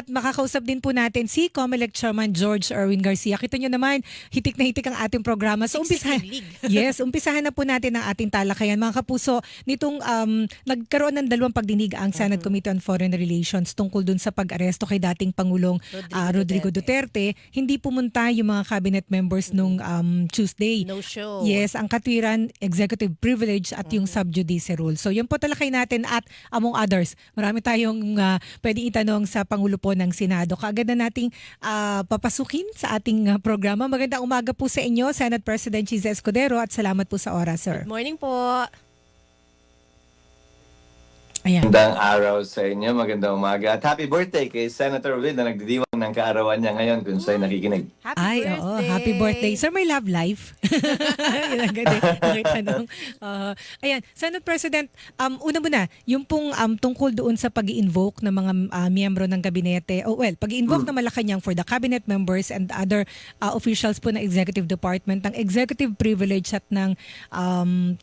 At makakausap din po natin si COMELEC Chairman George Erwin Garcia. Kita nyo naman, hitik na hitik ang ating programa. So umpisahan, yes, umpisahan na po natin ang ating talakayan. Mga kapuso, nitong nagkaroon ng dalawang pagdinig ang Senate Committee on Foreign Relations tungkol dun sa pag-aresto kay dating Pangulong Rodrigo Duterte. Hindi pumunta yung mga cabinet members nung Tuesday. No show. Yes, ang katwiran, executive privilege at yung sub judice rule. So yun po talakay natin at among others, marami tayong pwedeng itanong sa Pangulo po ng Senado. Kaagad na nating papasukin sa ating programa. Magandang umaga po sa inyo, Senate President Chizzy Escudero, at salamat po sa oras, sir. Good morning po. Ayan. Magandang araw sa inyo, magandang umaga. At happy birthday kay Senator Will na nagdidiwang ng kaarawan niya ngayon kung siya'y nakikinig. Happy birthday. Oo, happy birthday. Sir, may love life. Yun ang ganda. Nakitanong. Ayan, Senate President, una muna, yung pong tungkol doon sa pag-i-invoke ng mga miyembro ng gabinete, pag-i-invoke na Malacanang for the cabinet members and other officials po ng Executive Department, ng executive privilege at ng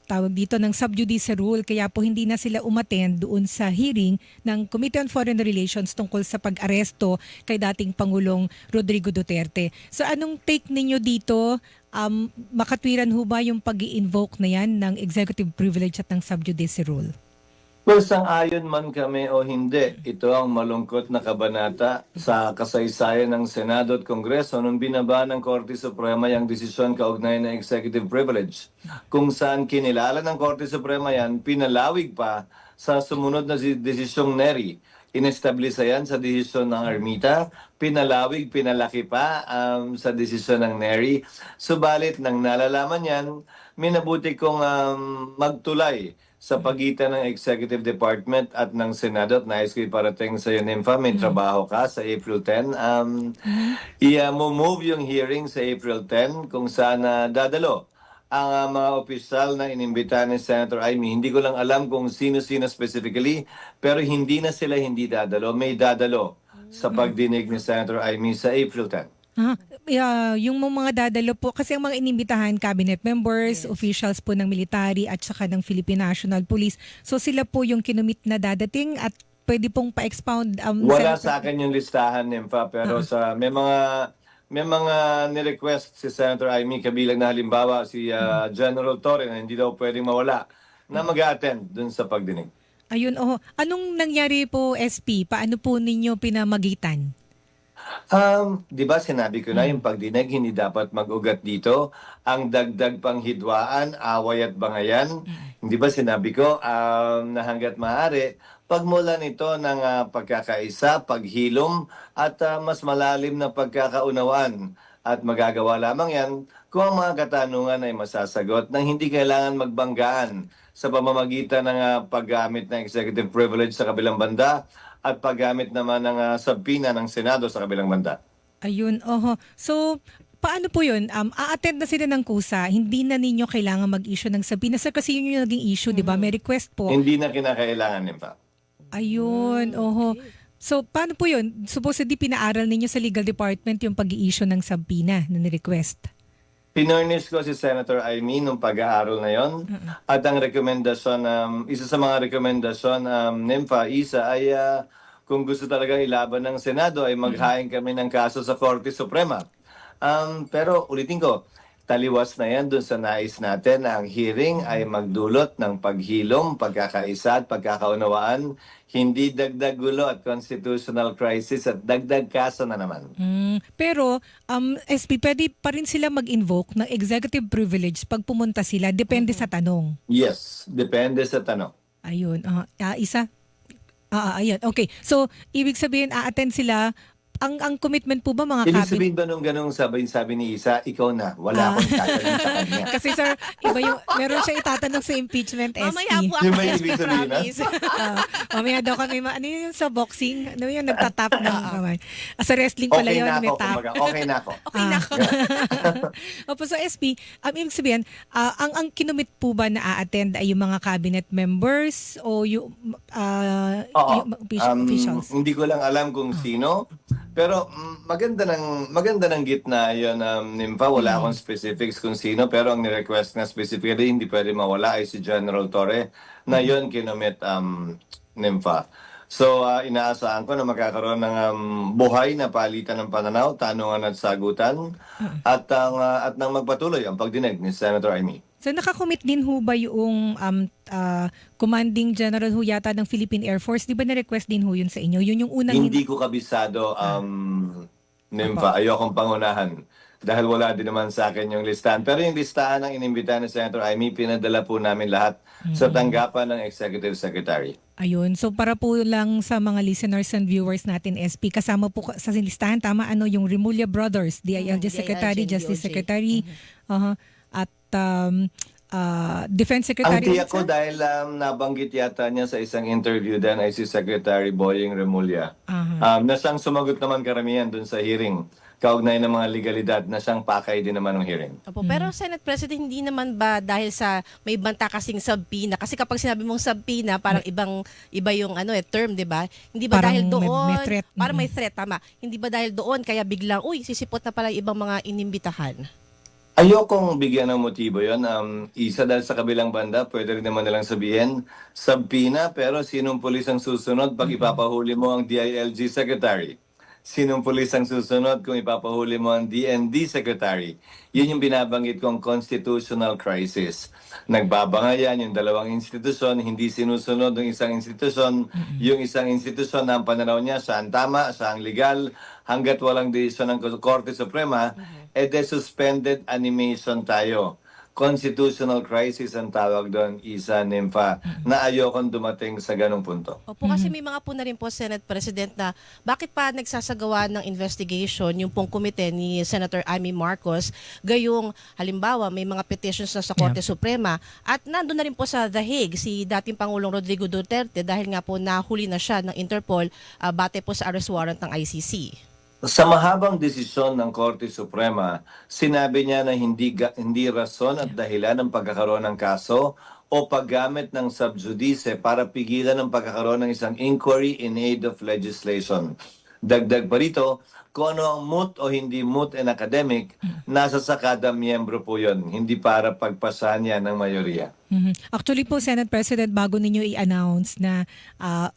tawag dito ng sub judice rule, kaya po hindi na sila umattend doon sa hearing ng Committee on Foreign Relations tungkol sa pag-aresto kay dating Pangulong Rodrigo Duterte. So anong take ninyo dito? Makatwiran ho ba yung pag-i-invoke na yan ng executive privilege at ng sub judice rule? Well, sang-ayon man kami o hindi, ito ang malungkot na kabanata sa kasaysayan ng Senado at Kongreso nung binaba ng Korte Suprema yung desisyon kaugnay ng executive privilege. Kung saan kinilala ng Korte Suprema yan, pinalawig pa sa sumunod na desisyong NERI. Inestablisa yan sa desisyon ng Ermita, pinalawig, pinalaki pa sa desisyon ng NERI. Subalit, nang nalalaman yan, minabuti kong magtulay sa pagitan ng Executive Department at ng Senado at nais ko iparating sa iyo, Nympha, may trabaho ka sa April 10. I-move yung hearing sa April 10 kung saan dadalo ang mga opisyal na inimbita ni Senator Amy. Hindi ko lang alam kung sino-sino specifically, pero hindi na sila hindi dadalo. May dadalo sa pagdinig ni Senator Amy sa April 10. Yung mga dadalo po, kasi ang mga inimbitahan, cabinet members, officials po ng military at saka ng Philippine National Police. So sila po yung kinumit na dadating at pwede pong pa-expound. Wala sa akin yung listahan, Nympha, pero may mga ni-request si Senator Amy, kabilang na halimbawa si General Torre na hindi daw pwedeng mawala na mag-attend dun sa pagdinig. Ayun, anong nangyari po, SP? Paano po ninyo pinamagitan? Di ba sinabi ko na yung pagdinig hindi dapat mag-ugat dito. Ang dagdag pang hidwaan, away at bangayan. Hindi ba sinabi ko na hanggat maaari, pagmula nito ng pagkakaisa, paghilom at mas malalim na pagkakaunawaan. At magagawa lamang yan kung ang mga katanungan ay masasagot nang hindi kailangan magbanggaan sa pamamagitan ng paggamit ng executive privilege sa kabilang banda at paggamit naman ng subpoena ng Senado sa kabilang banda. Ayun, So, paano po yun? A-attend na sila ng kusa, hindi na ninyo kailangan mag-issue ng subpoena. Sir, kasi yun yung naging issue, di ba? May request po. Hindi na kinakailangan, Nympha. Ayun, So, paano po yun? Supposedly, pinaaral ninyo sa legal department yung pag-i-issue ng subpoena na ni-request. Pinornis ko si Senator Amy nung pag-aaral na yon. At ang rekomendasyon, isa sa mga rekomendasyon, Nympha, isa ay kung gusto talaga ilaban ng Senado ay maghain kami ng kaso sa Korte Suprema. Pero ulitin ko, taliwas na yan dun sa nais natin na ang hearing ay magdulot ng paghilom, pagkakaisa at pagkakaunawaan, hindi dagdag gulo at constitutional crisis at dagdag kaso na naman. Pero, SP, pwede pa rin sila mag-invoke ng executive privilege pag pumunta sila, depende sa tanong. Yes, depende sa tanong. Ayun, isa? Ayan, okay. So, ibig sabihin, a-attend sila. Ang commitment po ba mga Ibig cabinet? sabihin ba nung ganung sabi ni Isa, ikaw na, wala akong tatanong sa kanya. Kasi sir, iba yung, meron siyang itatanong sa impeachment, SP. Mamaya po ako Yung may yes, ibig sabihin, promise. Mamaya daw kami, ano yung sa boxing? Ano yung nagtatap ng kamay? Sa wrestling pala Okay yun, na may ako, tap. kumbaga, okay na ako. Okay na ako. Opo, so SP, ibig sabihin, ang kinumit po ba na a-attend ay yung mga cabinet members o yung, Oo. yung officials? Hindi ko lang alam kung sino, pero maganda ng gitna yun, Nympha. Wala akong specifics kung sino, pero ang ni-request na specifically hindi pwede mawala ay si General Torre na yun kinumit, Nympha. So, inaasahan ko na magkakaroon ng buhay na palitan ng pananaw, tanungan at sagutan at nang magpatuloy ang pagdinig ni Senator Amy. So nakakommit din ho ba yung commanding general ho yata ng Philippine Air Force? Di ba na-request din ho yun sa inyo? Yun yung unang... Hindi ko kabisado, Nympha, ayokong pangunahan dahil wala din naman sa akin yung listahan. Pero yung listahan ng inimbitahan ni Senator Amy, pinadala po namin lahat sa tanggapan ng Executive Secretary. Ayun. So para po lang sa mga listeners and viewers natin, SP, kasama po sa listahan, tama, yung Remulla Brothers, DILG Secretary, DILG, Justice DOJ. Secretary, at Defense Ang Secretary. tiyak ko dahil nabanggit yata niya sa isang interview din ay si Secretary Boying Remulla. Na siyang sumagot naman karamihan dun sa hearing. Kaugnay ng mga legalidad na siyang pakay din naman ng hearing. Opo, pero Senate President, hindi naman ba dahil sa may banta kasing subpoena? Kasi kapag sinabi mong subpoena, parang iba yung term, 'di ba? Hindi ba Parang dahil may doon, threat. parang may threat, tama. Hindi ba dahil doon kaya biglang sisipot na pala yung ibang mga inimbitahan? Ayokong bigyan ng motibo yon. Isa dahil sa kabilang banda, pwede rin naman nilang sabihin, subpoena, pero sinong pulis ang susunod pag ipapahuli mo ang DILG Secretary? Sinong pulis ang susunod kung ipapahuli mo ang DND Secretary? Yun yung binabanggit kong constitutional crisis. Nagbabangayan yung dalawang institusyon, hindi sinusunod ng isang institusyon. Yung isang institusyon na ang pananaw niya, siya ang tama, siya ang legal, hanggat walang desisyon ng Korte Suprema, suspended animation tayo. Constitutional crisis ang tawag doon, Isa, Nympha, na ayokong dumating sa ganong punto. Opo, kasi may mga po na rin po, Senate President, na bakit pa nagsasagawa ng investigation yung pong komite ni Senator Amy Marcos, gayong halimbawa may mga petitions na sa Korte Suprema at nandun na rin po sa The Hague si dating Pangulong Rodrigo Duterte dahil nga po nahuli na siya ng Interpol bate po sa arrest warrant ng ICC. Sa mahabang desisyon ng Korte Suprema, sinabi niya na hindi rason at dahilan ng pagkakaroon ng kaso o paggamit ng subjudice para pigilan ang pagkakaroon ng isang inquiry in aid of legislation. Dagdag pa rito, kung ano ang moot o hindi moot and academic, nasa sa kada miyembro po yun, hindi para pagpasahan niya ng mayorya. Actually po, Senate President, bago ninyo i-announce na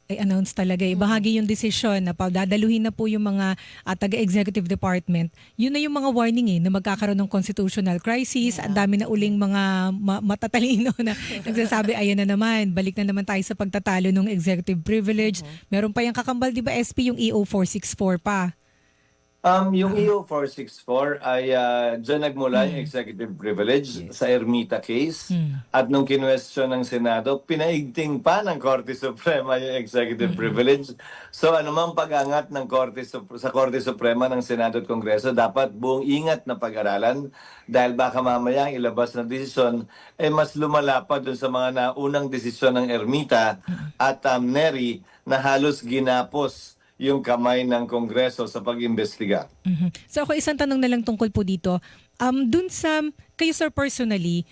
i-announce talaga, bahagi yung desisyon na dadaluhin na po yung mga taga-executive department. Yun na yung mga warning na magkakaroon ng constitutional crisis. Ang dami na uling mga matatalino na nagsasabi, ayan na naman, balik na naman tayo sa pagtatalo ng executive privilege. Meron pa yung kakambal, di ba, SP, yung EO 464 pa. Yung EO 464 ay dyan nagmula yung executive privilege sa Ermita case. At nung kinwestiyon ng Senado, pinaigting pa ng Korte Suprema yung executive privilege. So anumang pag-angat ng sa Korte Suprema ng Senado at Kongreso, dapat buong ingat na pag-aralan dahil baka mamaya ang ilabas na desisyon ay mas lumala pa dun sa mga naunang desisyon ng Ermita at Neri na halos ginapos yung kamay ng Kongreso sa pag-imbestiga. So ako isang tanong na lang tungkol po dito. Dun sa, kayo sir personally,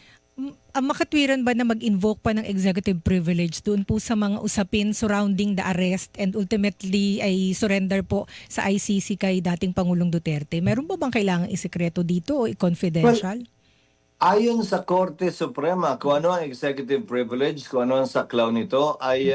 makatwiran ba na mag-invoke pa ng executive privilege doon po sa mga usapin surrounding the arrest and ultimately ay surrender po sa ICC kay dating Pangulong Duterte? Meron ba bang kailangang isekreto dito o i-confidential? Ayon sa Korte Suprema, kung ano ang executive privilege, kung ano ang saklaw nito, ay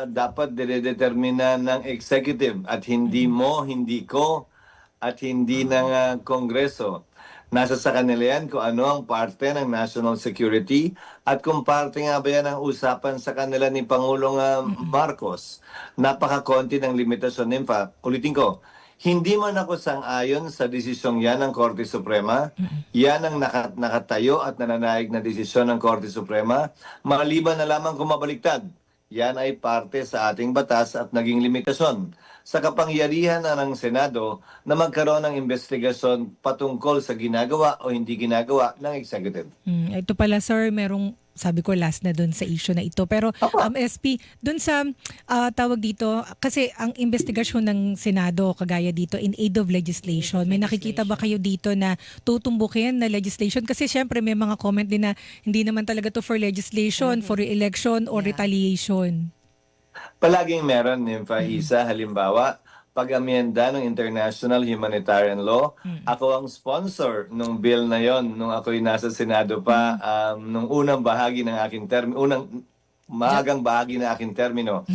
dapat dinedetermina ng executive at hindi mo, hindi ko, at hindi ng Kongreso. Nasa sa kanila yan kung ano ang parte ng national security at kung parte nga ba yan ang usapan sa kanila ni Pangulong Marcos. Napakakonti ng limitasyon. In fact, ulitin ko, hindi man ako sang-ayon sa desisyong yan ng Korte Suprema. Yan ang nakatayo at nananaig na desisyon ng Korte Suprema. Maliban na lamang kung mabaliktad. Yan ay parte sa ating batas at naging limitasyon sa kapangyarihan na ng Senado na magkaroon ng investigasyon patungkol sa ginagawa o hindi ginagawa ng executive. Ito pala sir, merong sabi ko last na doon sa issue na ito. Pero SP, doon sa tawag dito, kasi ang investigasyon ng Senado, kagaya dito, in aid of legislation, may nakikita ba kayo dito na tutumbukin na legislation? Kasi syempre may mga comment din na hindi naman talaga to for legislation, for re-election or retaliation. Palaging meron, Nympha, Isa, halimbawa, pag-amyenda ng International Humanitarian Law. Ako ang sponsor nung bill na yon nung ako'y nasa Senado pa, nung unang bahagi ng aking termino, unang maagang bahagi ng aking termino.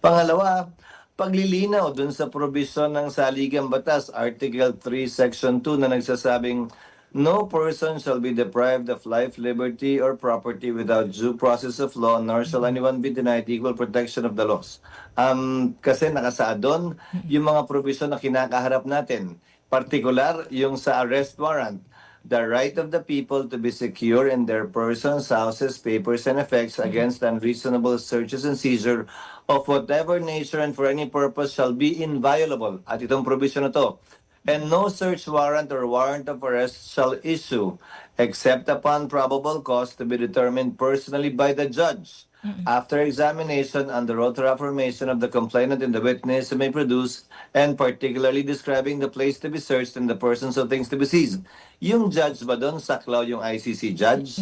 Pangalawa, paglilinaw dun sa probisyon ng Saligang Batas, Article 3, Section 2 na nagsasabing, no person shall be deprived of life, liberty, or property without due process of law, nor shall anyone be denied equal protection of the laws. Kasi nakasaad doon yung mga probisyon na kinakaharap natin. Particular, yung sa arrest warrant. The right of the people to be secure in their persons, houses, papers, and effects against unreasonable searches and seizure of whatever nature and for any purpose shall be inviolable. At itong provision na to. And no search warrant or warrant of arrest shall issue except upon probable cause to be determined personally by the judge. After examination under oath or affirmation of the complainant and the witness who may produce, and particularly describing the place to be searched and the persons or things to be seized. Yung judge ba doon, saklaw yung ICC judge?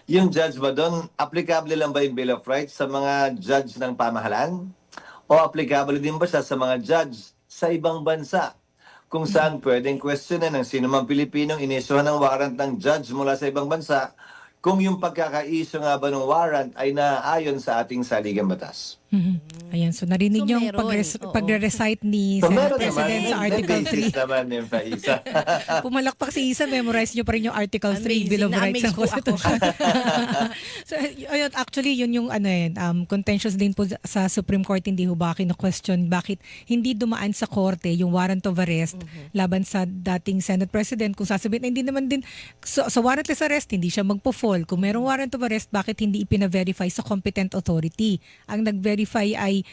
Yung judge ba doon, applicable lang ba yung Bill of Rights sa mga judge ng pamahalaan? O applicable din ba siya sa mga judge sa ibang bansa? Kung saan pwedeng questionin ng sino mang Pilipinong inisyuhan ng warrant ng judge mula sa ibang bansa kung yung pagkaka-issue nga ba ng warrant ay naaayon sa ating saligang batas. Ayan, so narinig So, yung meron, oo. pagre-recite ni So Senate meron President naman, sa may Article basis 3. naman yung Faisa. Pumalakpak si Isa, memorize nyo pa rin yung Article 3 Amazing, Bill of Rights na-amaze ng po ako. Constitution. So, ayun, actually, yun yung contentious din po sa Supreme Court, hindi ho ba question bakit hindi dumaan sa korte yung warrant of arrest laban sa dating Senate President. Kung sasabihin na hindi naman din, sa warrantless arrest, hindi siya magpo-fall. Kung merong warrant of arrest, bakit hindi ipina-verify sa competent authority? Ang nag-verify ay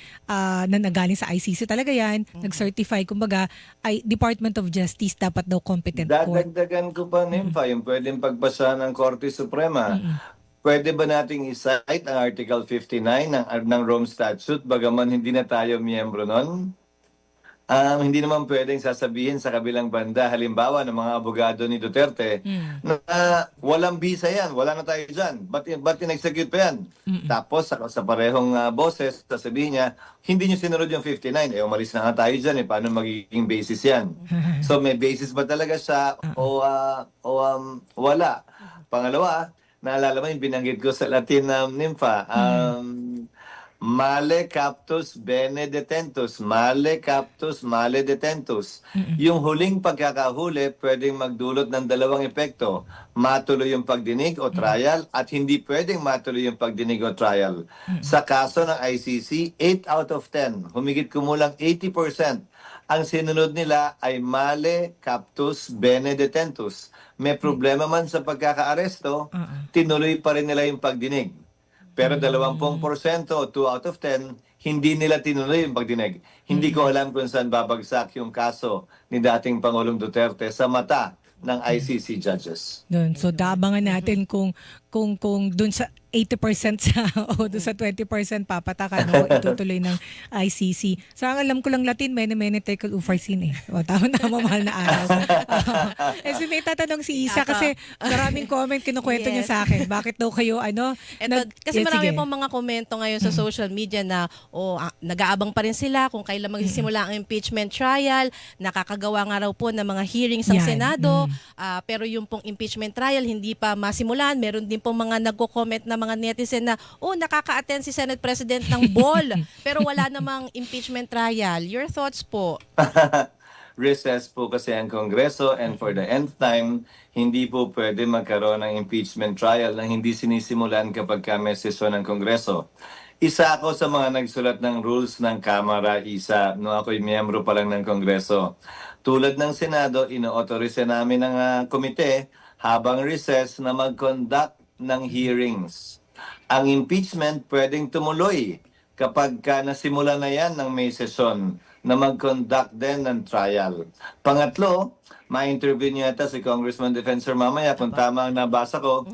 na nagaling sa ICC talaga yan, nag-certify, kumbaga, ay Department of Justice dapat daw competent court. Dadagdagan ko pa, Nympha, yung pwedeng pagpasa ng Korte Suprema. Pwede ba nating i-cite ang Article 59 ng Rome Statute bagaman hindi na tayo miyembro nun? Hindi naman pwedeng sasabihin sa kabilang banda, halimbawa ng mga abogado ni Duterte, na walang visa yan, wala na tayo dyan. Ba't in-execute pa yan? Tapos sa parehong boses, sasabihin niya, hindi nyo sinunod yung 59, umalis na nga tayo dyan, paano magiging basis yan? So may basis ba talaga siya wala? Pangalawa, naalala mo yung binanggit ko sa Latin Nympha, male captus bene detentus. Male captus male detentus. Yung huling pagkakahuli pwedeng magdulot ng dalawang epekto. Matuloy yung pagdinig o trial at hindi pwedeng matuloy yung pagdinig o trial. Sa kaso ng ICC, 8 out of 10, humigit kumulang 80%, ang sinunod nila ay male captus bene detentus. May problema man sa pagkakaaresto, tinuloy pa rin nila yung pagdinig. Pero 20% o 2 out of 10, hindi nila tinuloy yung pagdinig. Hindi ko alam kung saan babagsak yung kaso ni dating Pangulong Duterte sa mata ng ICC judges. Doon. So, daabangan natin kung doon sa 80% sa o doon sa 20% papatakan o itutuloy ng ICC. So, ang alam ko lang Latin, mene tekel ufarsin eh. O, tama mahal na araw. So, may tatanong si Isa kasi maraming comment kinukwento niya sa akin. Bakit daw kayo Kasi marami sige. pong mga komento ngayon sa social media na nag-aabang pa rin sila kung kailan magsisimula ang impeachment trial, nakakagawa nga raw po ng mga hearings ang Yan. Senado, pero yung pong impeachment trial hindi pa masimulan. Meron din pong mga nagko-comment na mga netizen na nakaka-attend si Senate President ng ball pero wala namang impeachment trial. Your thoughts po? Recess po kasi ang Kongreso and for the nth time, hindi po pwede magkaroon ng impeachment trial na hindi sinisimulan kapag may sesyon ng Kongreso. Isa ako sa mga nagsulat ng rules ng Kamara, Isa, nung ako'y miyembro pa lang ng Kongreso. Tulad ng Senado, ino-authorize namin ng komite habang recess na mag-conduct ng hearings. Ang impeachment pwedeng tumuloy kapag nasimula na yan ng may sesyon na mag-conduct din ng trial. Pangatlo, ma-interview niya ata si Congressman Defensor mamaya kung tama ang nabasa ko,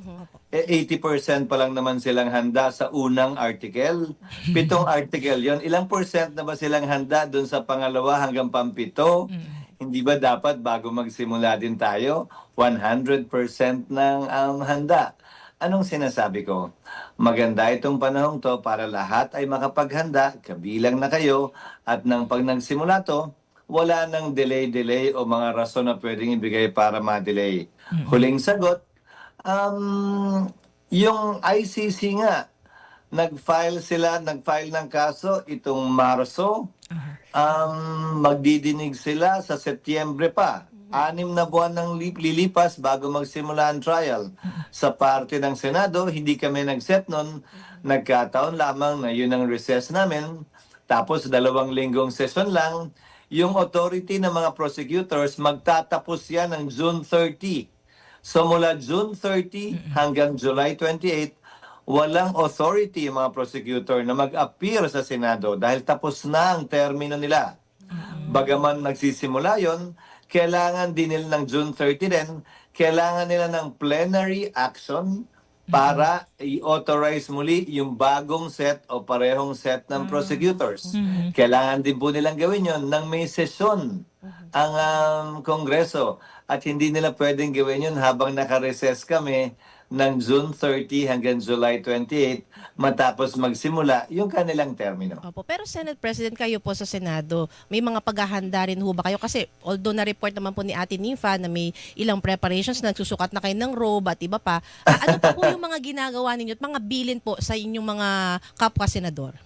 80% pa lang naman silang handa sa unang article. 7 article yon. Ilang percent na ba silang handa doon sa pangalawa hanggang pampito? Hindi ba dapat bago magsimula din tayo, 100% ng handa? Anong sinasabi ko? Maganda itong panahong to para lahat ay makapaghanda, kabilang na kayo, at pag nagsimula to, wala nang delay o mga rason na pwedeng ibigay para ma-delay. Huling sagot, yung ICC nga, nag-file ng kaso itong Marso, Magdidinig sila sa Setyembre pa. 6 na buwan ng lilipas bago magsimula ang trial. Sa parte ng Senado, hindi kami nag-set nun. Nagkataon lamang na yun ang recess namin. Tapos 2 linggong session lang. Yung authority ng mga prosecutors, magtatapos yan ng June 30. So mula June 30 hanggang July 28, walang authority yung mga prosecutor na mag-appear sa Senado dahil tapos na ang termino nila. Bagaman nagsisimula yon, kailangan din nila ng June 30 din, kailangan nila ng plenary action para i-authorize muli yung bagong set o parehong set ng prosecutors. Kailangan din po nilang gawin yon nang may sesyon ang Kongreso at hindi nila pwedeng gawin yun habang nakareses kami ng June 30 hanggang July 28 matapos magsimula yung kanilang termino. Opo. Pero Senate President, kayo po sa Senado, may mga paghahanda rin ho ba kayo? Kasi although na-report naman po ni Ate Nympha na may ilang preparations, nagsusukat na kayo ng robe at iba pa, ano pa po yung mga ginagawa ninyo at mga bilin po sa inyong mga kapwa-senador?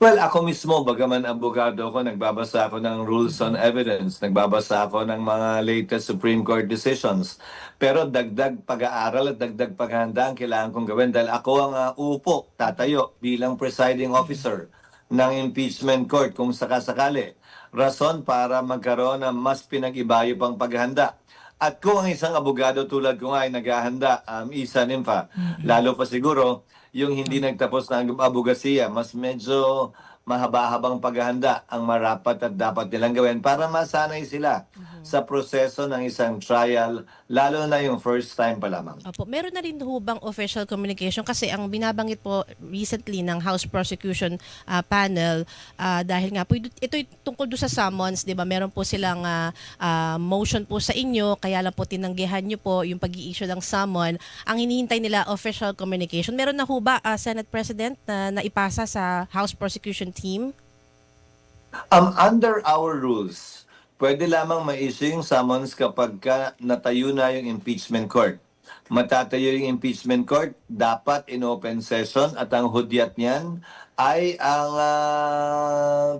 Well, ako mismo, bagaman abogado ako, nagbabasa ako ng rules on evidence, nagbabasa ako ng mga latest Supreme Court decisions. Pero dagdag pag-aaral at dagdag paghahanda ang kailangan kong gawin dahil ako ang uupo, tatayo bilang presiding officer ng impeachment court kung sakasakali. Rason para magkaroon ng mas pinag-ibayo pang paghahanda. At kung ang isang abogado tulad ko nga ay naghahanda, Isa Nympha, lalo pa siguro, yung hindi nagtapos ng abogasiya, mas medyo mahaba-habang paghahanda ang marapat at dapat nilang gawin para masanay sila sa proseso ng isang trial, lalo na yung first time pa lamang. Opo, meron na rin ho bang official communication? Kasi ang binabanggit po recently ng House Prosecution Panel, dahil nga po ito tungkol doon sa summons, di ba? Meron po silang motion po sa inyo, kaya lang po tinanggihan nyo po yung pag-i-issue ng summon. Ang hinihintay nila official communication. Meron na ho ba, Senate President, na naipasa sa House Prosecution Team? Under our rules, pwede lamang ma-issue yung summons kapag natayo na yung impeachment court. Matatayo yung impeachment court, dapat in open session at ang hudyat niyan ay ang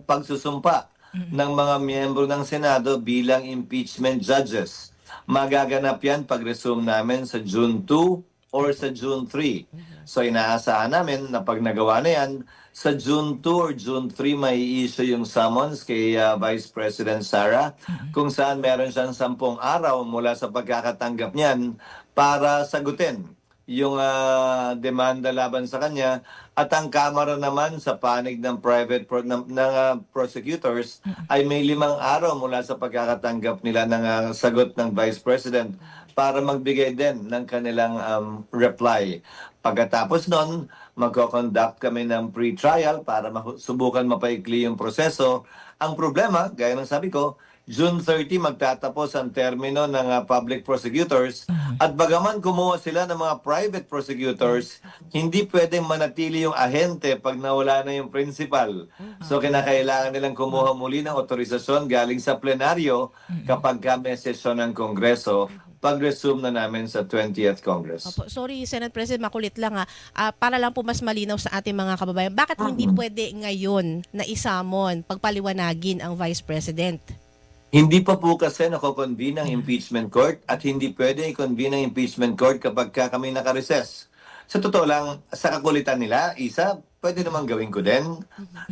pagsusumpa ng mga miyembro ng Senado bilang impeachment judges. Magaganap yan pag-resume namin sa June 2 or sa June 3. So inaasahan namin na pag nagawa na yan, sa June 2 or June 3 may issue yung summons kay Vice President Sara kung saan meron siyang 10 araw mula sa pagkakatanggap niyan para sagutin yung demanda laban sa kanya at ang Kamara naman sa panig ng prosecutors ay may 5 araw mula sa pagkakatanggap nila ng sagot ng Vice President para magbigay din ng kanilang reply. Pagkatapos nun, magko-conduct kami ng pre-trial para subukan mapaikli yung proseso. Ang problema, gaya ng sabi ko, June 30 magtatapos ang termino ng public prosecutors at bagaman kumuha sila ng mga private prosecutors, hindi pwedeng manatili yung ahente pag nawala na yung principal. So kinakailangan nilang kumuha muli ng otorisasyon galing sa plenaryo kapag may sesyon ng Kongreso pag-resume na namin sa 20th Congress. Opo, sorry, Senate President, makulit lang para lang po mas malinaw sa ating mga kababayan, bakit hindi pwede ngayon na isamon, pagpaliwanagin ang Vice President? Hindi pa po kasi nako-convene ang impeachment court at hindi pwede i-convene ang impeachment court kapag kami nakareses. Sa totoo lang, sa kakulitan nila, Isa, pwede naman gawin ko din.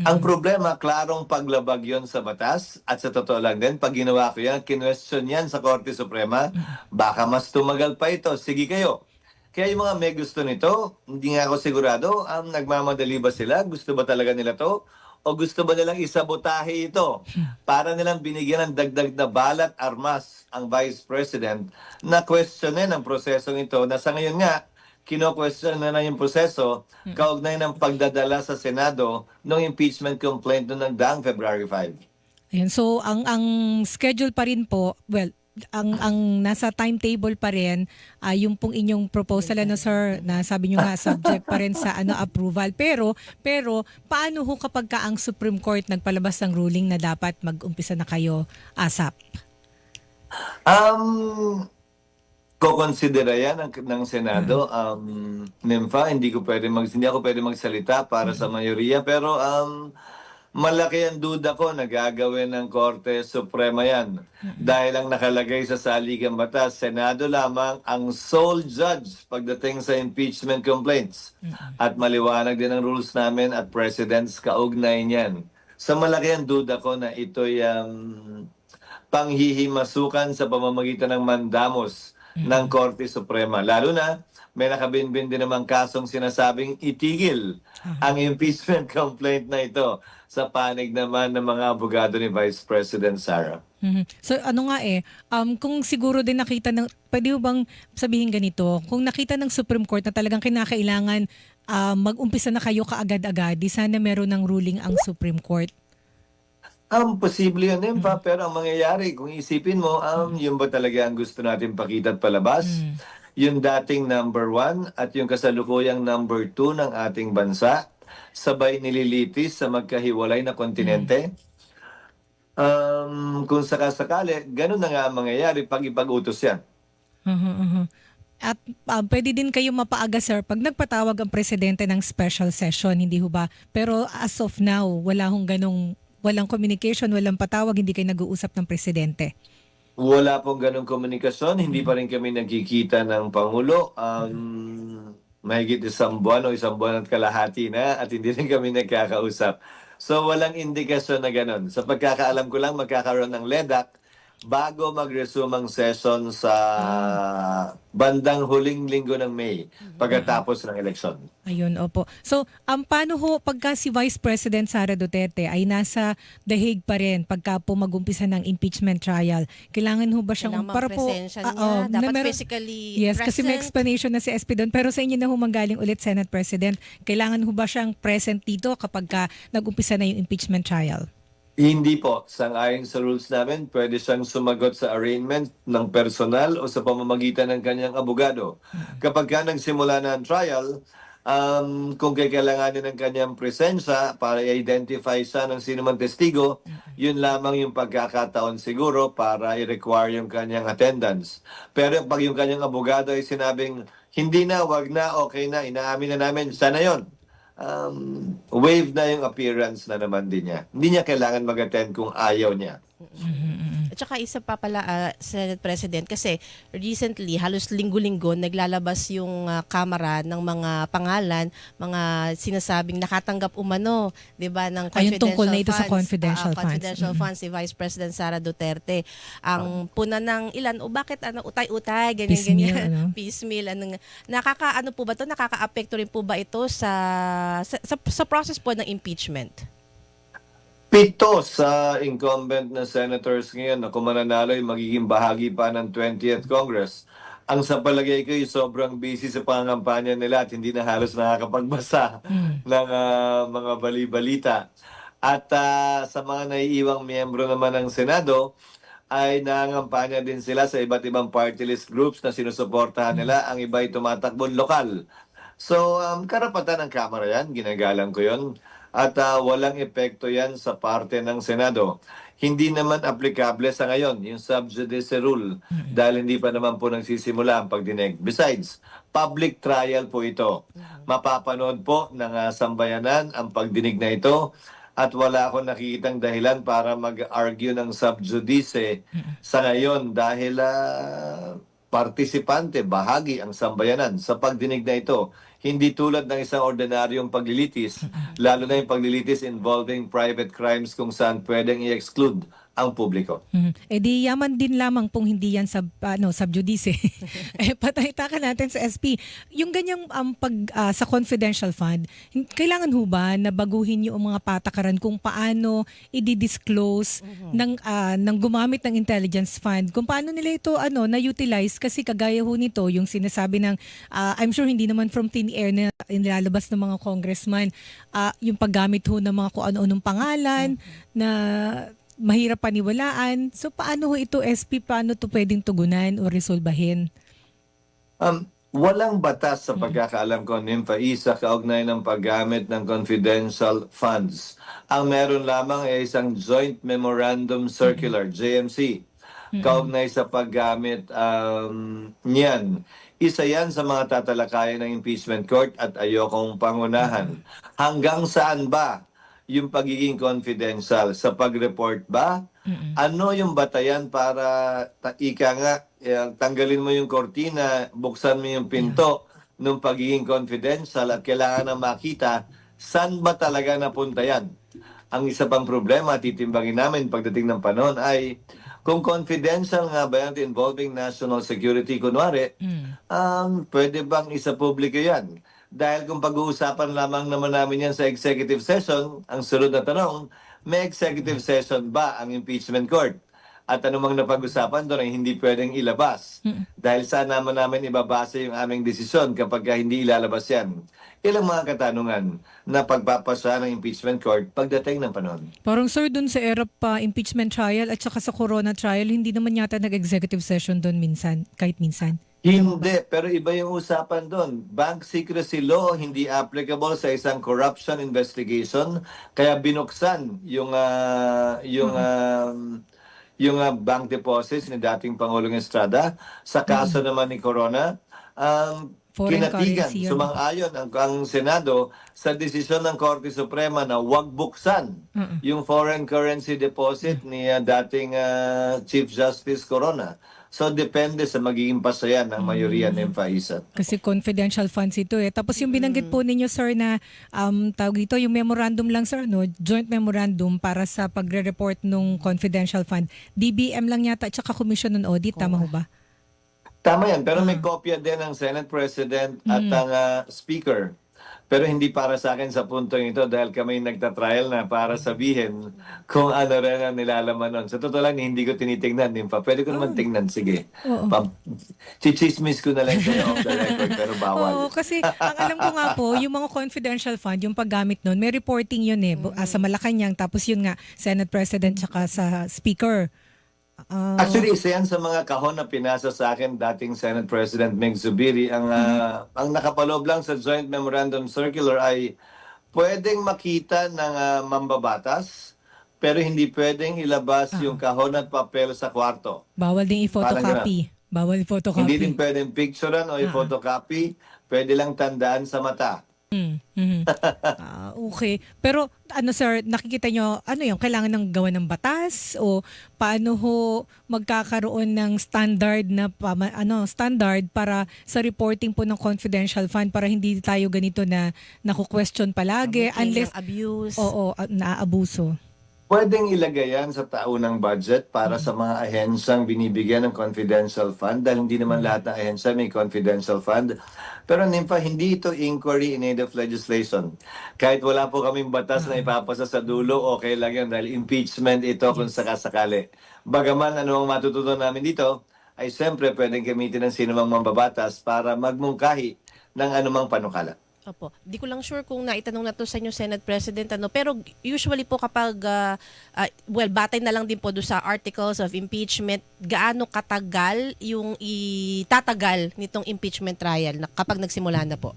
Ang problema, klarong paglabag yon sa batas at sa totoo lang din, pag ginawa ko yan, kinwestiyon yan sa Korte Suprema, baka mas tumagal pa ito. Sige kayo. Kaya yung mga may gusto nito, hindi nga ako sigurado, nagmamadali ba sila? Gusto ba talaga nila to? O gusto ba nilang isabotahe ito para nilang binigyan ng dagdag na balat armas ang Vice President na questionin ang prosesong ito na sa ngayon nga, kino-question na yung proseso kaugnay ng pagdadala sa Senado ng impeachment complaint noong nagdaang February 5. Ayun, so ang schedule pa rin po, well, ang nasa timetable pa rin yung pong inyong proposal sir, na sabi niyo nga subject pa rin sa approval, pero paano ho kapag ang Supreme Court nagpalabas ng ruling na dapat mag-umpisa na kayo ASAP? Kokonsidera yan ng Senado. Nympha, hindi ako pwede magsalita para sa mayoriya pero malaki ang duda ko na gagawin ng Korte Suprema yan. Dahil ang nakalagay sa saligang batas, Senado lamang ang sole judge pagdating sa impeachment complaints. At maliwanag din ang rules namin at President's kaugnay niyan. So malaki ang duda ko na ito'y panghihimasukan sa pamamagitan ng mandamos ng Korte Suprema. Lalo na, may nakabinbin din namang kasong sinasabing itigil ang impeachment complaint na ito sa panig naman ng mga abogado ni Vice President Sara. So ano nga kung siguro din nakita ng, pwede mo bang sabihin ganito, kung nakita ng Supreme Court na talagang kinakailangan mag-umpisa na kayo kaagad-agad, di sana meron ng ruling ang Supreme Court? Posible yun, pero ang mangyayari, kung isipin mo, yun ba talaga ang gusto natin pakita at palabas? Yung dating number 1 at yung kasalukuyang number 2 ng ating bansa, sabay nililitis sa magkahiwalay na kontinente. Kung sakasakali, ganun na nga ang mangyayari pag ipag-utos yan. At pwede din kayo mapaaga, sir, pag nagpatawag ang presidente ng special session, hindi ho ba? Pero as of now, walang communication, walang patawag, hindi kayo nag-uusap ng presidente. Wala pong ganong komunikasyon, hindi pa rin kami nagkikita ng Pangulo. Mahigit 1 buwan o 1 buwan at kalahati na at hindi rin kami nagkakausap. So walang indikasyon na ganon. Sa pagkakaalam ko lang, magkakaroon ng LEDAC bago mag-resume ang session sa bandang huling linggo ng May pagkatapos ng eleksyon. Ayun, opo. So, paano ho pagka si Vice President Sara Duterte ay nasa The Hague pa rin pagka po mag-umpisa ng impeachment trial? Kailangan ho ba siyang Kailangan presensya niya. Dapat physically yes, kasi may present. explanation na si SP doon. Pero sa inyo na ho manggaling ulit, Senate President, kailangan ho ba siyang present dito kapag nag-umpisa na yung impeachment trial? Hindi po. Sang-ayon sa rules namin, pwede siyang sumagot sa arraignment ng personal o sa pamamagitan ng kanyang abogado. Kapag nagsimula na ang trial, kung kailanganin ng kanyang presensya para i-identify siya ng sino man testigo, yun lamang yung pagkakataon siguro para i-require yung kanyang attendance. Pero pag yung kanyang abogado ay sinabing, hindi na, wag na, okay na, inaamin na namin, sana yun. Waive na yung appearance na naman din niya. Hindi niya kailangan mag-attend kung ayaw niya. At saka isa pa pala, Senate President, kasi recently, halos linggo-linggo, naglalabas yung Kamara ng mga pangalan, mga sinasabing nakatanggap umano, di ba, ng Ayun, confidential tungkol na ito funds. sa confidential funds. Confidential funds si Vice President Sara Duterte. Ang puna ng ilan, bakit utay-utay, ganyan-ganyan. Piecemeal, ano? Piecemeal. Nakakaano po ba ito? Nakaka-apekto rin po ba ito sa process po ng impeachment? 7 sa incumbent na senators ngayon na kung mananalo ay magiging bahagi pa ng 20th Congress. Ang sa palagay ko ay sobrang busy sa pangangampanya nila at hindi na halos nakakapagbasa ng mga bali-balita. At sa mga naiiwang miyembro naman ng Senado, ay nangangampanya din sila sa iba't ibang party list groups na sinusuportahan nila. Ang iba ay tumatakbong lokal. So, karapatan ng Kamara yan, ginagalang ko yon. At walang epekto yan sa parte ng Senado. Hindi naman aplikable sa ngayon yung sub judice rule dahil hindi pa naman po nagsisimula ang pagdinig. Besides, public trial po ito. Mapapanood po ng sambayanan ang pagdinig na ito at wala akong nakikitang dahilan para mag-argue ng sub judice sa ngayon dahil partisipante, bahagi ang sambayanan sa pagdinig na ito. Hindi tulad ng isang ordinaryong paglilitis, lalo na yung paglilitis involving private crimes kung saan pwedeng i-exclude ang publiko. Di yaman din lamang pong hindi yan sub judice. Patay-taka natin sa SP. Yung ganyang sa confidential fund, kailangan ho ba na baguhin yung mga patakaran kung paano i-disclose ng gumamit ng intelligence fund, kung paano nila ito na-utilize kasi kagaya ho nito, yung sinasabi ng, I'm sure hindi naman from thin air na nilalabas ng mga congressman, yung paggamit ho ng mga kung ano-anong pangalan na mahirap paniwalaan. So paano ho ito, SP, paano ito pwedeng tugunan o resolbahin? Walang batas sa pagkakaalam ko, Nympha Isa, kaugnay ng paggamit ng confidential funds. Ang meron lamang ay isang Joint Memorandum Circular, JMC, kaugnay sa paggamit niyan. Isa yan sa mga tatalakayan ng impeachment court at ayokong pangunahan. Hanggang saan ba yung pagiging confidential? Sa pag-report ba? Ano yung batayan para ika nga, tanggalin mo yung kortina, buksan mo yung pinto ng pagiging confidential at kailangan na makita saan ba talaga napunta yan? Ang isa pang problema, titimbangin namin pagdating ng panahon ay kung confidential nga ba yan involving national security, kunwari, pwede bang isa publiko yan? Dahil kung pag-uusapan lamang naman namin yan sa executive session, ang sunod na tanong, may executive session ba ang impeachment court? At anumang napag-usapan doon ay hindi pwedeng ilabas. Dahil saan naman namin ibabase yung aming desisyon kapag hindi ilalabas yan? Ilang mga katanungan na pagpapasa ng impeachment court pagdating ng panahon. Parang sir, dun sa ERP impeachment trial at saka sa corona trial, hindi naman yata nag-executive session dun minsan, kahit minsan. Hindi, pero iba yung usapan doon. Bank secrecy law hindi applicable sa isang corruption investigation, kaya binuksan yung bank deposits ni dating Pangulong Estrada. Sa kaso naman ni Corona, Foreign kinatigan, currency yun. sumang-ayon ang Senado sa desisyon ng Korte Suprema na huwag buksan yung foreign currency deposit ni dating Chief Justice Corona. So, depende sa magiging pasayan ng mayoriya ng PAISAT. Kasi confidential funds ito eh. Tapos yung binanggit po ninyo sir na tawag dito, yung memorandum lang sir, no? Joint memorandum para sa pagre-report ng confidential fund. DBM lang yata at saka Commission on Audit, tama ho ba? Tama yan, pero may kopya din ng Senate President at ang Speaker. Pero hindi para sa akin sa puntong ito dahil kami nagtatrial na para sabihin kung ano rin ang nilalaman nun. Sa totoo lang, hindi ko tinitingnan. Pwede ko naman tingnan, sige. Chichismis ko na lang kayo off the record, pero bawal. Oo, kasi ang alam ko nga po, yung mga confidential fund, yung paggamit nun, may reporting yun eh, sa Malacanang, tapos yun nga, Senate President tsaka sa Speaker. Actually, isa yan sa mga kahon na pinasa sa akin dating Senate President Meg Zubiri. Ang nakapaloob lang sa Joint Memorandum Circular ay pwedeng makita ng mambabatas, pero hindi pwedeng ilabas yung kahon at papel sa kwarto. Bawal ding i-photocopy. Bawal i-photocopy. Hindi din pwedeng picturean o i-photocopy, pwede lang tandaan sa mata. Okay. Pero ano sir, nakikita nyo, ano yung kailangan ng gawa ng batas o paano ho magkakaroon ng standard na standard para sa reporting po ng confidential fund para hindi tayo ganito na naku-question palagi unless abuse. naaabuso. Pwedeng ilagay yan sa taunang budget para sa mga ahensyang binibigyan ng confidential fund dahil hindi naman lahat ng ahensya may confidential fund. Pero hindi ito inquiry in aid of legislation. Kahit wala po kaming batas na ipapasa sa dulo, okay lang yan dahil impeachment ito kung sakasakali. Bagaman ano ang matutunan namin dito, ay siyempre pwedeng gamitin ng sinumang mambabatas para magmungkahi ng anumang panukala. Opo. Di ko lang sure kung naitanong na to sa inyo, Senate President, pero usually po kapag, batay na lang din po doon sa articles of impeachment, gaano katagal yung itatagal nitong impeachment trial kapag nagsimula na po?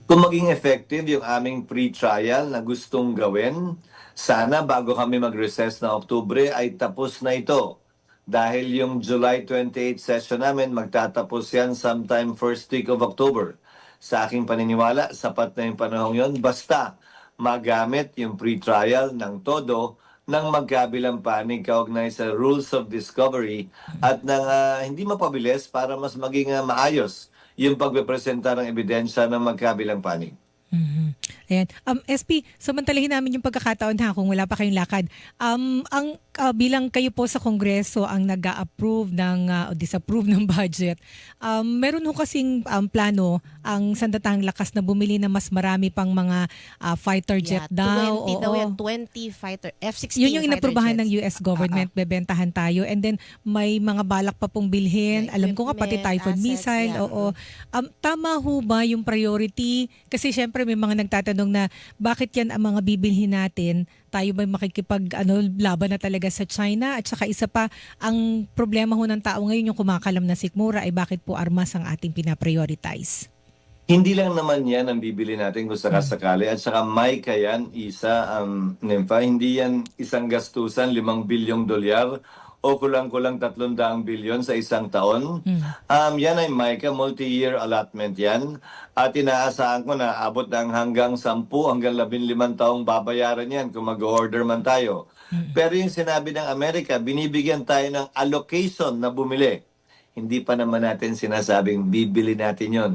Kung maging effective yung aming pre-trial na gustong gawin, sana bago kami mag-recess na Oktubre ay tapos na ito. Dahil yung July 28 session namin, magtatapos yan sometime first week of October. Sa aking paniniwala, sapat na yung panahon yon basta magamit yung pre-trial ng todo ng magkabilang panig kaugnay sa rules of discovery at ng hindi mapabilis para mas maging maayos yung pagpepresenta ng ebidensya ng magkabilang panig. Ayan. SP, samantalahin namin yung pagkakataon kung wala pa kayong lakad. Bilang kayo po sa Kongreso ang nag-approve o disapprove ng budget, meron ho kasing plano ang Sandatahang Lakas na bumili na mas marami pang mga fighter jet daw. 20 daw yan, 20 fighter, F-16 Yun yung inaprubahan ng fighter US jets. government, bebentahan tayo. And then may mga balak pa pong bilhin. May Alam ko nga pati equipment, Typhoon assets, missile. yeah. Oo. Tama ho ba yung priority? Kasi syempre may mga nagtatanong na bakit yan ang mga bibilhin natin? Tayo ba laban na talaga sa China? At saka isa pa, ang problema ho ng tao ngayon yung kumakalam na sikmura ay bakit po armas ang ating pinaprioritize? Hindi lang naman yan ang bibili natin kung sakasakali at saka may kayan isa, Nympha, hindi yan isang gastusan, $5 bilyong o kulang-kulang 300 bilyon sa isang taon. Yan ay Micah, multi-year allotment yan. At inaasahan ko na abot ng hanggang 10 hanggang 15 taong babayaran yan kung mag-order man tayo. Pero yung sinabi ng Amerika, binibigyan tayo ng allocation na bumili. Hindi pa naman natin sinasabing bibili natin yon.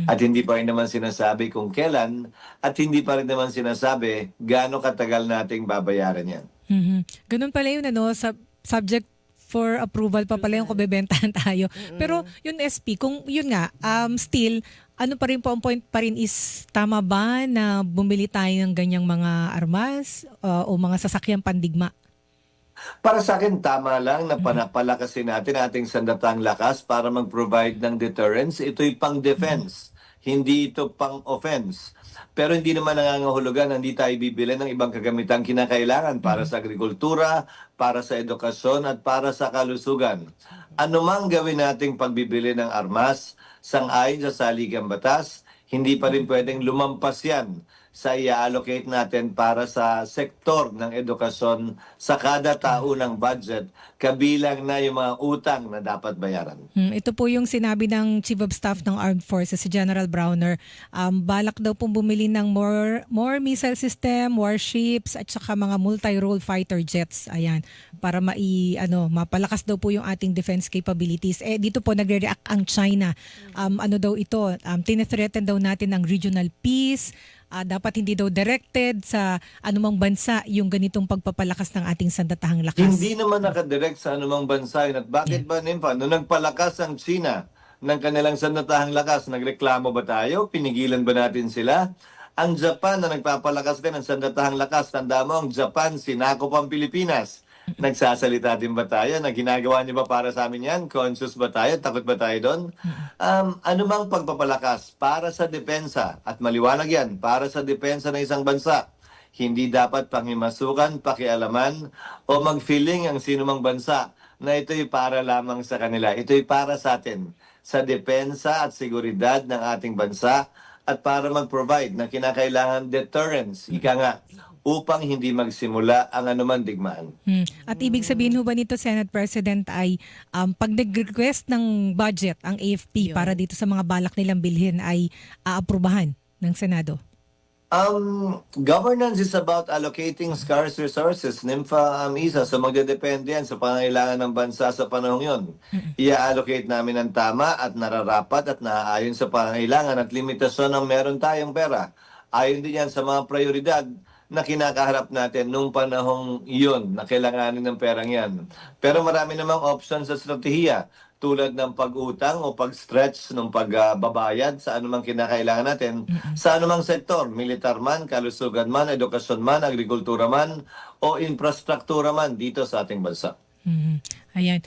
At hindi pa rin naman sinasabi kung kailan at hindi pa rin naman sinasabi gaano katagal nating babayaran yan. Ganun pala yun, ano, subject for approval pa pala yung kung bebentahan tayo. Pero yun, SP, kung yun nga, still, ano pa rin po ang point pa rin is, tama ba na bumili tayo ng ganyang mga armas o mga sasakyang pandigma? Para sa akin, tama lang na panapalakasin natin ating sandatang lakas para mag-provide ng deterrence. Ito'y pang-defense, hindi ito pang-offense. Pero hindi naman nangangahulugan na hindi tayo bibili ng ibang kagamitang kinakailangan para sa agrikultura, para sa edukasyon at para sa kalusugan. Ano mang gawin nating pagbibili ng armas, sang-ayon sa saligang batas, hindi pa rin pwedeng lumampas yan sa i-allocate natin para sa sektor ng edukasyon sa kada taunang budget, kabilang na yung mga utang na dapat bayaran. Ito po yung sinabi ng Chief of Staff ng Armed Forces, si General Browner. Balak daw pong bumili ng more missile system, warships, at saka mga multi-role fighter jets. Ayan, para mapalakas daw po yung ating defense capabilities. Dito po nagre-react ang China. Ano daw ito? Tinethreaten daw natin ang regional peace. Dapat hindi daw directed sa anumang bansa yung ganitong pagpapalakas ng ating sandatahang lakas. Hindi naman nakadirect sa anumang bansa yun. At bakit ba, Nympha, nung nagpalakas ang China ng kanilang sandatahang lakas, nagreklamo ba tayo? Pinigilan ba natin sila? Ang Japan na nagpapalakas din ng sandatahang lakas, tanda mo, ang Japan sinakop ang Pilipinas. Nagsasalita din ba tayo na ginagawa niyo ba para sa amin yan? Conscious ba tayo? Takot ba tayo doon? Anumang pagpapalakas para sa depensa, at maliwanag yan, para sa depensa ng isang bansa, hindi dapat panghimasukan, pakialaman, o mag-feeling ang sinumang bansa na ito'y para lamang sa kanila. Ito'y para sa atin, sa depensa at seguridad ng ating bansa, at para mag-provide ng kinakailangan deterrence, ika nga, upang hindi magsimula ang anuman digmaan. At ibig sabihin ho ba nito, Senate President, ay pag nag-request ng budget ang AFP para dito sa mga balak nilang bilhin ay aaprubahan ng Senado? Governance is about allocating scarce resources, Nympha, Isa. So magdedepende yan sa pangailangan ng bansa sa panahong yon. I-allocate namin ng tama at nararapat at naaayon sa pangailangan at limitasyon ng meron tayong pera. Ayon din yan sa mga prioridad na kinakaharap natin nung panahong iyon na kailanganin ng perang yan. Pero marami namang options sa estratehiya tulad ng pag-utang o pag-stretch ng pagbabayad sa anumang kinakailangan natin sa anumang sektor, militar man, kalusugan man, edukasyon man, agrikultura man, o infrastruktura man dito sa ating bansa. Ayan.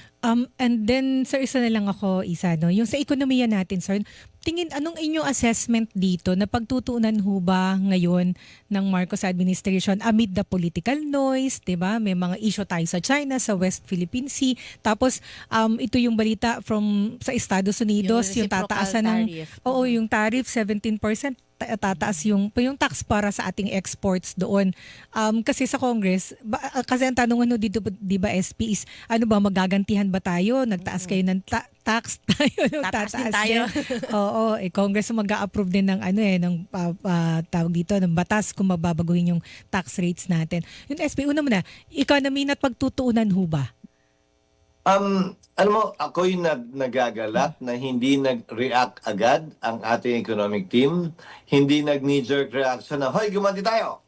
And then, sir, isa na lang ako, Isa, no? Yung sa ekonomiya natin, sir, tingin, anong inyong assessment dito na pagtutuunan ho ba ngayon ng Marcos administration amid the political noise, 'di ba? May mga issue tayo sa China, sa West Philippine Sea. Tapos ito yung balita from sa Estados Unidos, yung tataasan ng yung tariff 17%, tataas yung tax para sa ating exports doon. Kasi sa Congress, kasi ang tanungan dito, 'di ba, SP, is ano ba, magagantihan ba tayo? Nagtaas kayo ng tax, tayo Tataas din tataas tayo. din. Oo, Congress mag-a-approve din ng tawag dito ng batas kung mababaguhin yung tax rates natin. Yung SP, una muna, economy na pagtutuunan ho ba? Alam mo, ako'y nagagalak na hindi nag-react agad ang ating economic team. Hindi nag-knee-jerk reaction na, hoy, gumanti tayo!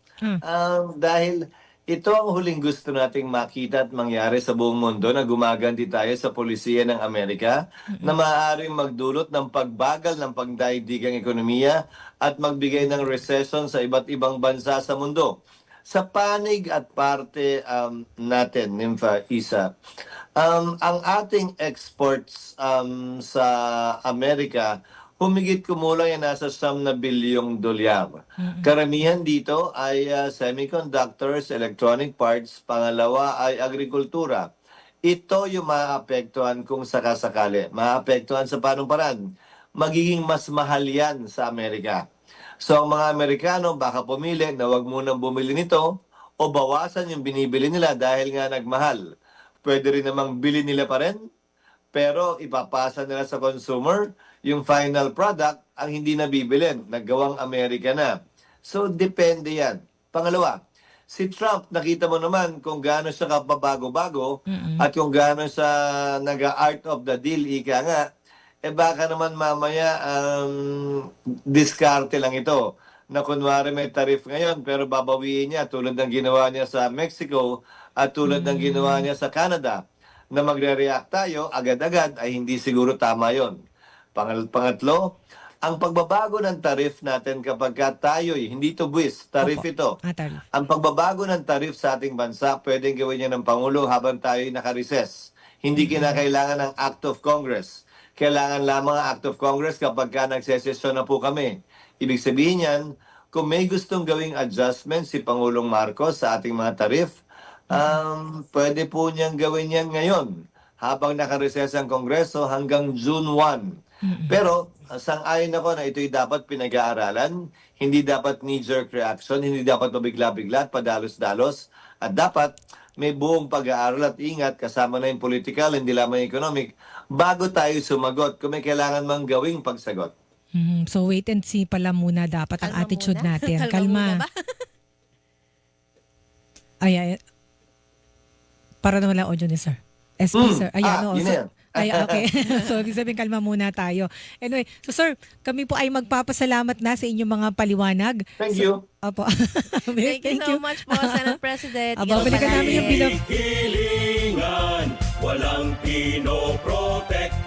Dahil ito ang huling gusto nating makita at mangyari sa buong mundo na gumaganti tayo sa polisiya ng Amerika na maaaring magdulot ng pagbagal ng pagdaigdigang ekonomiya at magbigay ng recession sa iba't ibang bansa sa mundo. Sa panig at parte natin, Nympha, Isa, ang ating exports sa Amerika, humigit kumulang yan nasa $9 na bilyong dolyar. Karamihan dito ay semiconductors, electronic parts, pangalawa ay agrikultura. Ito yung maapektuhan kung sakasakali. Maapektuhan sa panong paraan. Magiging mas mahal yan sa Amerika. So ang mga Amerikano baka pumili na wag munang bumili nito o bawasan yung binibili nila dahil nga nagmahal. pwede rin namang bili nila pa rin, pero ipapasa nila sa consumer yung final product ang hindi nabibilin, naggawang Amerika na. So, depende yan. Pangalawa, si Trump, nakita mo naman kung gaano siya kapabago-bago at kung gaano siya nag-art of the deal, ika nga, baka naman mamaya diskarte lang ito na kunwari may tariff ngayon pero babawiin niya tulad ng ginawa niya sa Mexico at tulad ng ginawa niya sa Canada na magre-react tayo agad-agad ay hindi siguro tama yon. Pangatlo, ang pagbabago ng tariff natin kapag tayo'y hindi to buwis, tariff Opo. ito. Tarif. Ang pagbabago ng tariff sa ating bansa, pwedeng gawin niya ng Pangulo habang tayo'y naka-recess. Hindi kinakailangan ng Act of Congress. Kailangan lamang ang Act of Congress kapag nagsesesyon na po kami. Ibig sabihin yan, kung may gustong gawing adjustment si Pangulong Marcos sa ating mga tarif, pwede po niyang gawin yan ngayon habang naka-recess ang Kongreso hanggang June 1. Pero sang-ayon ako na ito'y dapat pinag-aaralan, hindi dapat knee-jerk reaction, hindi dapat mabigla-bigla at padalos-dalos, at dapat may buong pag-aaral at ingat kasama na yung political, hindi lamang economic, bago tayo sumagot kung may kailangan mang gawing pagsagot. So wait and see pala muna dapat ang Kalma attitude muna. natin. Kalma muna ba? Ay. Para na wala audio ni sir. SP sir. Ayan, yun na yan. Ay, okay. So, ibig sabihin, kalma muna tayo. Anyway, so sir, kami po ay magpapasalamat na sa inyong mga paliwanag. Thank you. Opo. Thank you so much po, Senate President. Aba, balikan namin yung bilang. Hilingan, walang pinoprotektahan.